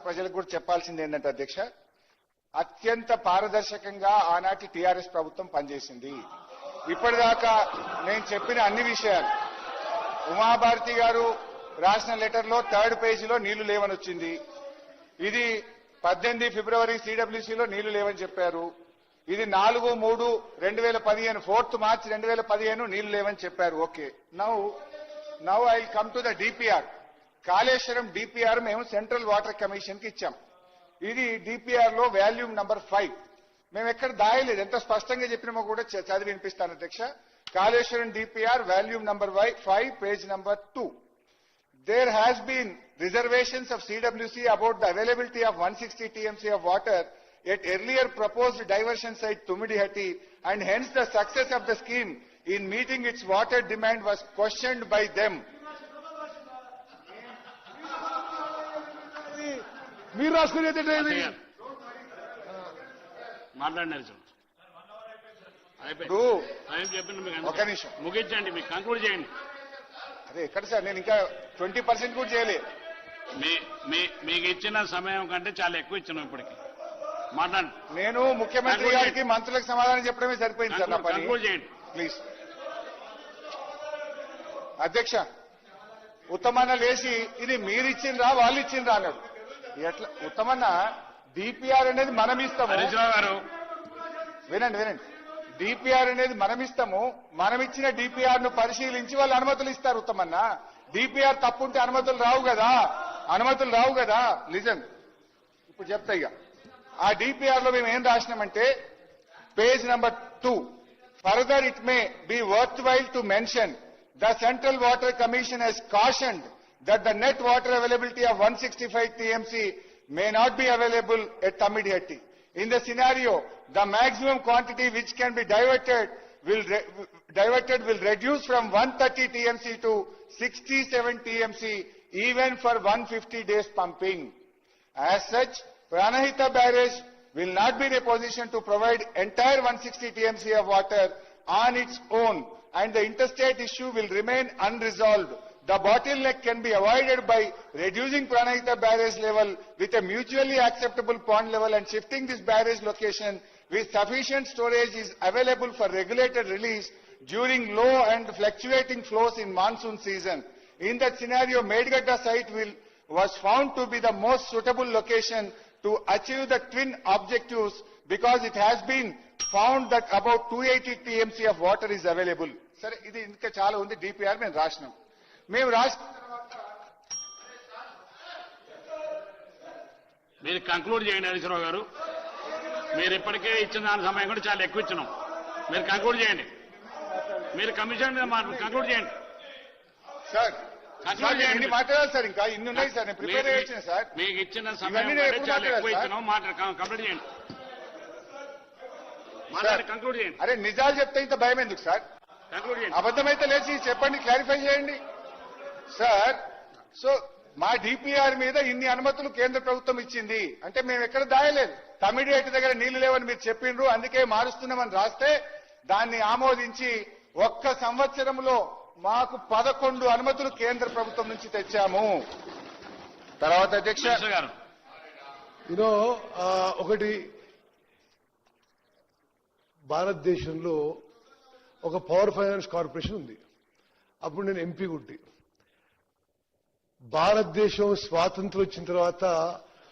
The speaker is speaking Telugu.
ప్రజలకు కూడా చెప్పాల్సింది ఏంటంటే అధ్యక్ష, అత్యంత పారదర్శకంగా ఆనాటి టీఆర్ఎస్ ప్రభుత్వం పనిచేసింది. ఇప్పటిదాకా నేను చెప్పిన అన్ని విషయాలు ఉమాభారతి గారు రాసిన లెటర్లో 3rd పేజీలో నీళ్లు లేవని వచ్చింది. ఇది 18 ఫిబ్రవరి సిడబ్ల్యూసీలో నీళ్లు లేవని చెప్పారు. ఇది 4/3/2015 4th March 2015 నీళ్లు లేవని చెప్పారు. Okay, now I will come to the DPR. Kaleshwaram DPR మేము సెంట్రల్ వాటర్ కమిషన్ కి ఇచ్చాం. ఇది డిపిఆర్ లో వాల్యూమ్ నంబర్ 5. మేము ఎక్కడ దాయలేదు, ఎంత స్పష్టంగా చెప్పినామో కూడా చదివి వినిపిస్తాను అధ్యక్ష. Kaleshwaram DPR volume number 5 page number 2. There has been reservations of CWC about the availability of 160 TMC of water at earlier proposed diversion site Tumidihatti, and hence the success of the scheme in meeting its water demand was questioned by them. మీరు రాసుకునేది మాట్లాడినారు ఒక నిమిషం ముగించండి, మీకు కంక్లూడ్ చేయండి. అదే ఎక్కడ సార్, నేను ఇంకా 20% కూడా చేయలేదు. మీకు ఇచ్చిన సమయం కంటే చాలా ఎక్కువ ఇచ్చినాం ఇప్పటికి. మాట్లాడండి. నేను ముఖ్యమంత్రి గారికి మంత్రులకు సమాధానం చెప్పడమే సరిపోయింది సార్ నా పని. కంక్లూడ్ చేయండి ప్లీజ్. అధ్యక్ష, ఉత్తమన్న లేచి ఇది మీరు ఇచ్చిండ్రా వాళ్ళు ఇచ్చిండ్రా అన్నాడు. ఎట్లా ఉత్తమన్న? డిపిఆర్ అనేది మనం ఇస్తాము. హరీశ్రావు గారు వినండి, డిపిఆర్ అనేది మనం ఇస్తాము. మనం ఇచ్చిన డిపిఆర్ ను పరిశీలించి వాళ్ళు అనుమతులు ఇస్తారు. ఉత్తమన్న, డిపిఆర్ తప్పుంటే అనుమతులు రావు కదా. లిజన్, ఇప్పుడు చెప్తా ఇక. ఆ డిపిఆర్ లో మేము ఏం రాసినామంటే page number 2, further it may be worthwhile to mention the central water commission has cautioned that the net water availability of 165 TMC may not be available at Tamidihatti. In the scenario, the maximum quantity which can be diverted will reduce from 130 TMC to 67 TMC even for 150 days pumping. As such, Pranahita barrage will not be in a position to provide entire 160 TMC of water on its own, and the interstate issue will remain unresolved. The bottleneck can be avoided by reducing Pranahita barrage level with a mutually acceptable pond level and shifting this barrage location with sufficient storage is available for regulated release during low and fluctuating flows in monsoon season. In that scenario, Medgadda site was found to be the most suitable location to achieve the twin objectives because it has been found that about 280 TMC of water is available. Sir, ఇది ఇంకా చాలా ఉంది. డిపిఆర్ మేము రాసినాం. మీరు కంక్లూడ్ చేయండి హరీశ్రావు గారు. మీరు ఇప్పటికే ఇచ్చిన దాని సమయం కూడా చాలా ఎక్కువ ఇచ్చినాం. మీరు కంక్లూడ్ చేయండి. మీరు కమిషన్ కంక్లూడ్ చేయండి సార్. ఎన్ని మాట్లాడాలి సార్? ఇంకా ఇన్ని ఉన్నాయి సార్. నేను ప్రిపేర్ చేసిన సార్. మీకు ఇచ్చిన సమయం చాలా ఎక్కువ ఇచ్చినాం. కంప్లీట్ చేయండి. కంక్లూడ్ చేయండి. అరే నిజాలు చెప్తే ఇంత భయం ఎందుకు సార్? కంక్లూడ్ చేయండి. అబద్ధమైతే లేచి చెప్పండి, క్లారిఫై చేయండి సార్. సో మా డిపిఆర్ మీద ఇన్ని అనుమతులు కేంద్ర ప్రభుత్వం ఇచ్చింది అంటే మేము ఎక్కడ దాయలేదు. తమిడిహట్టి దగ్గర నీళ్లు లేవని మీరు చెప్పిండ్రు, అందుకే మారుస్తున్నామని రాస్తే దాన్ని ఆమోదించి 1 సంవత్సరంలో మాకు 11 అనుమతులు కేంద్ర ప్రభుత్వం నుంచి తెచ్చాము. తర్వాత అధ్యక్ష గారు, ఒకటి, భారతదేశంలో ఒక పవర్ ఫైనాన్స్ కార్పొరేషన్ ఉంది. అప్పుడు నేను ఎంపీ గుట్టి. భారతదేశం స్వాతంత్రం వచ్చిన తర్వాత